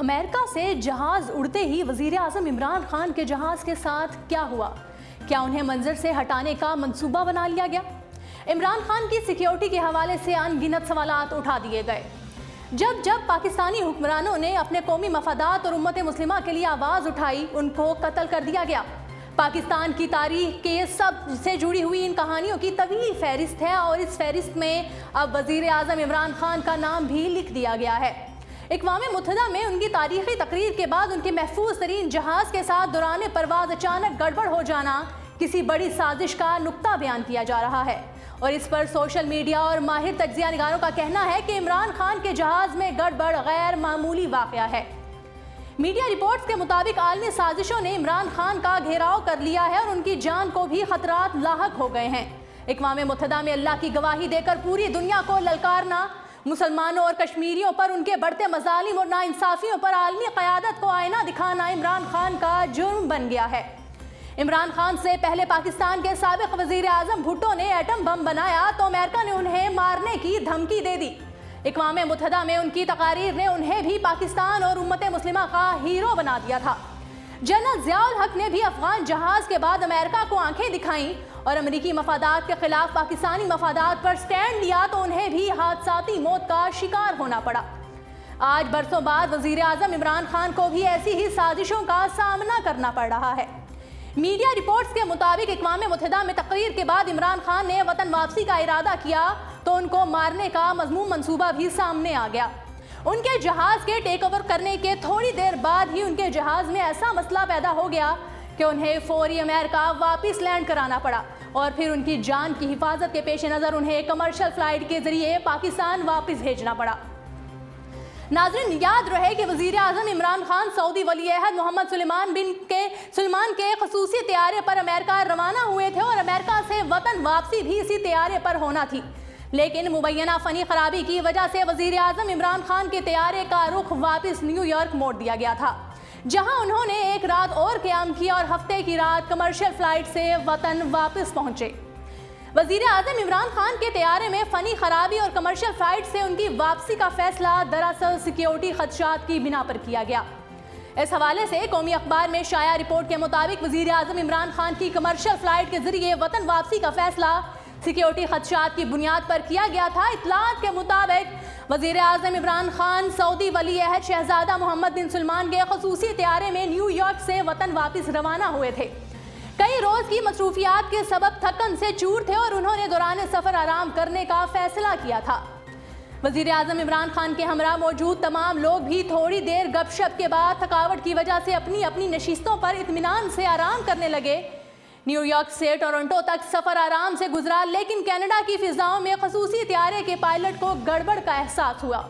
امریکہ سے جہاز اڑتے ہی وزیر اعظم عمران خان کے جہاز کے ساتھ کیا ہوا؟ کیا انہیں منظر سے ہٹانے کا منصوبہ بنا لیا گیا؟ عمران خان کی سیکیورٹی کے حوالے سے ان گنت سوالات اٹھا دیے گئے۔ جب پاکستانی حکمرانوں نے اپنے قومی مفادات اور امت مسلمہ کے لیے آواز اٹھائی، ان کو قتل کر دیا گیا۔ پاکستان کی تاریخ کے سب سے جڑی ہوئی ان کہانیوں کی طویل فہرست ہے اور اس فہرست میں اب وزیر اعظم عمران خان کا نام بھی لکھ دیا گیا ہے۔ اقوام متحدہ میں ان کی تاریخی تقریر کے بعد ان کے محفوظ ترین جہاز کے ساتھ دوران پرواز اچانک گڑبڑ ہو جانا کسی بڑی سازش کا نقطہ بیان کیا جا رہا ہے، اور اس پر سوشل میڈیا اور ماہر تجزیہ نگاروں کا کہنا ہے کہ عمران خان کے جہاز میں گڑبڑ غیر معمولی واقعہ ہے۔ میڈیا رپورٹس کے مطابق عالمی سازشوں نے عمران خان کا گھیراؤ کر لیا ہے اور ان کی جان کو بھی خطرات لاحق ہو گئے ہیں۔ اقوام متحدہ میں اللہ کی گواہی دے کر پوری دنیا کو للکارنا، مسلمانوں اور کشمیریوں پر ان کے بڑھتے مظالم اور ناانصافیوں پر عالمی قیادت کو آئینہ دکھانا عمران خان کا جرم بن گیا ہے۔ عمران خان سے پہلے پاکستان کے سابق وزیر اعظم بھٹو نے ایٹم بم بنایا تو امریکہ نے انہیں مارنے کی دھمکی دے دی۔ اقوام متحدہ میں ان کی تقاریر نے انہیں بھی پاکستان اور امت مسلمہ کا ہیرو بنا دیا تھا۔ جنرل ضیاء الحق نے بھی افغان جہاز کے بعد امریکہ کو آنکھیں دکھائیں اور امریکی مفادات کے خلاف پاکستانی مفادات پر سٹینڈ لیا تو انہیں بھی حادثاتی موت کا شکار ہونا پڑا۔ آج برسوں بعد وزیر اعظم عمران خان کو بھی ایسی ہی سازشوں کا سامنا کرنا پڑ رہا ہے۔ میڈیا رپورٹس کے مطابق اقوام متحدہ میں تقریر کے بعد عمران خان نے وطن واپسی کا ارادہ کیا تو ان کو مارنے کا مذموم منصوبہ بھی سامنے آ گیا۔ ان کے جہاز کے ٹیک اوور کرنے کے تھوڑی دیر بعد ہی ان کے جہاز میں ایسا مسئلہ پیدا ہو گیا کہ انہیں فوری امریکہ واپس لینڈ کرانا پڑا اور پھر ان کی جان کی حفاظت کے پیش نظر انہیں کمرشل فلائٹ کے ذریعے پاکستان واپس بھیجنا پڑا۔ ناظرین، یاد رہے کہ وزیر اعظم عمران خان سعودی ولی عہد محمد سلمان کے خصوصی طیارے پر امریکہ روانہ ہوئے تھے اور امریکہ سے وطن واپسی بھی اسی طیارے پر ہونا تھی، لیکن مبینہ فنی خرابی کی وجہ سے وزیر اعظم عمران خان کے طیارے کا رخ واپس نیو یارک موڑ دیا گیا تھا، جہاں انہوں نے ایک رات اور قیام کیا اور ہفتے کی رات کمرشل فلائٹ سے وطن واپس پہنچے۔ وزیر اعظم عمران خان کے طیارے میں فنی خرابی اور کمرشل فلائٹ سے ان کی واپسی کا فیصلہ دراصل سیکیورٹی خدشات کی بنا پر کیا گیا۔ اس حوالے سے قومی اخبار میں شائع رپورٹ کے مطابق وزیر اعظم عمران خان کی کمرشل فلائٹ کے ذریعے وطن واپسی کا فیصلہ سیکیورٹی خدشات کی بنیاد پر کیا گیا تھا۔ اطلاعات کے مطابق وزیر اعظم عمران خان سعودی ولی عہد شہزادہ محمد بن سلمان کے خصوصی طیارے میں نیو یارک سے وطن واپس روانہ ہوئے تھے۔ کئی روز کی مصروفیات کے سبب تھکن سے چور تھے اور انہوں نے دوران سفر آرام کرنے کا فیصلہ کیا تھا۔ وزیر اعظم عمران خان کے ہمراہ موجود تمام لوگ بھی تھوڑی دیر گپ شپ کے بعد تھکاوٹ کی وجہ سے اپنی اپنی نشستوں پر اطمینان سے آرام کرنے لگے۔ نیو یارک سے ٹورنٹو تک سفر آرام سے گزرا، لیکن کینیڈا کی فضاؤں میں خصوصی طیارے کے پائلٹ کو گڑبڑ کا احساس ہوا،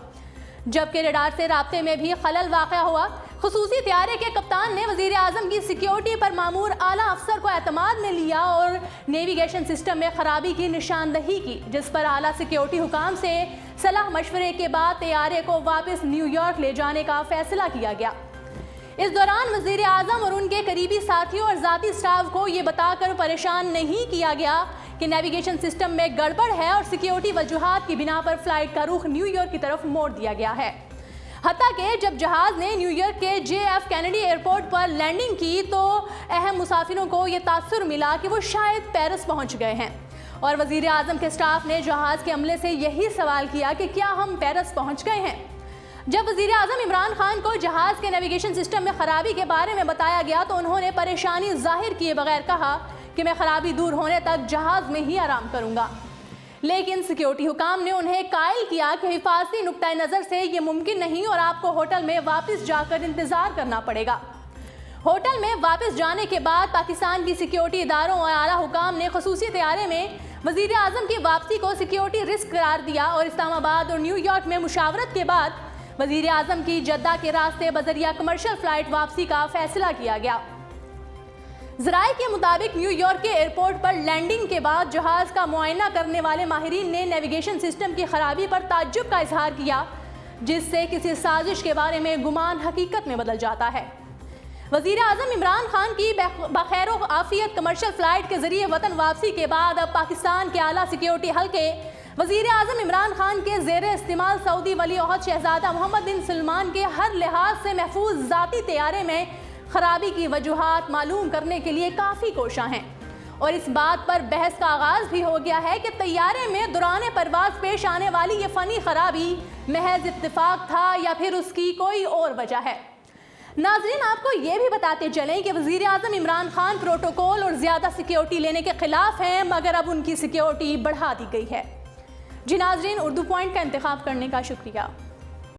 جبکہ ریڈار سے رابطے میں بھی خلل واقع ہوا۔ خصوصی طیارے کے کپتان نے وزیر اعظم کی سیکیورٹی پر مامور اعلیٰ افسر کو اعتماد میں لیا اور نیویگیشن سسٹم میں خرابی کی نشاندہی کی، جس پر اعلیٰ سیکیورٹی حکام سے صلاح مشورے کے بعد طیارے کو واپس نیو یارک لے جانے کا فیصلہ کیا گیا۔ اس دوران وزیر اعظم اور ان کے قریبی ساتھیوں اور ذاتی سٹاف کو یہ بتا کر پریشان نہیں کیا گیا کہ نیویگیشن سسٹم میں گڑبڑ ہے اور سیکیورٹی وجوہات کی بنا پر فلائٹ کا رخ نیو یارک کی طرف موڑ دیا گیا ہے۔ حتیٰ کہ جب جہاز نے نیو یارک کے جے ایف کینیڈی ایئرپورٹ پر لینڈنگ کی تو اہم مسافروں کو یہ تاثر ملا کہ وہ شاید پیرس پہنچ گئے ہیں، اور وزیر اعظم کے سٹاف نے جہاز کے عملے سے یہی سوال کیا کہ کیا ہم پیرس پہنچ گئے ہیں۔ جب وزیر اعظم عمران خان کو جہاز کے نیویگیشن سسٹم میں خرابی کے بارے میں بتایا گیا تو انہوں نے پریشانی ظاہر کیے بغیر کہا کہ میں خرابی دور ہونے تک جہاز میں ہی آرام کروں گا، لیکن سیکیورٹی حکام نے انہیں قائل کیا کہ حفاظتی نقطۂ نظر سے یہ ممکن نہیں اور آپ کو ہوٹل میں واپس جا کر انتظار کرنا پڑے گا۔ ہوٹل میں واپس جانے کے بعد پاکستان کی سیکیورٹی اداروں اور اعلیٰ حکام نے خصوصی طیارے میں وزیر اعظم کی واپسی کو سیکیورٹی رسک قرار دیا اور اسلام آباد اور نیو یارک میں مشاورت کے بعد وزیر اعظم کی جدہ کے راستے بذریعہ کمرشل فلائٹ واپسی کا فیصلہ کیا گیا۔ ذرائع کے مطابق نیو یارک کے ایئرپورٹ پر لینڈنگ کے بعد جہاز کا معائنہ کرنے والے ماہرین نے نیویگیشن سسٹم کی خرابی پر تعجب کا اظہار کیا، جس سے کسی سازش کے بارے میں گمان حقیقت میں بدل جاتا ہے۔ وزیر اعظم عمران خان کی بخیر و عافیت کمرشل فلائٹ کے ذریعے وطن واپسی کے بعد اب پاکستان کے اعلیٰ سیکیورٹی حلقے وزیر اعظم عمران خان کے زیر استعمال سعودی ولی عہد شہزادہ محمد بن سلمان کے ہر لحاظ سے محفوظ ذاتی طیارے میں خرابی کی وجوہات معلوم کرنے کے لیے کافی کوشاں ہیں، اور اس بات پر بحث کا آغاز بھی ہو گیا ہے کہ طیارے میں دوران پرواز پیش آنے والی یہ فنی خرابی محض اتفاق تھا یا پھر اس کی کوئی اور وجہ ہے۔ ناظرین، آپ کو یہ بھی بتاتے چلیں کہ وزیر اعظم عمران خان پروٹوکول اور زیادہ سیکیورٹی لینے کے خلاف ہیں، مگر اب ان کی سیکیورٹی بڑھا دی گئی ہے۔ جی ناظرین، اردو پوائنٹ کا انتخاب کرنے کا شکریہ۔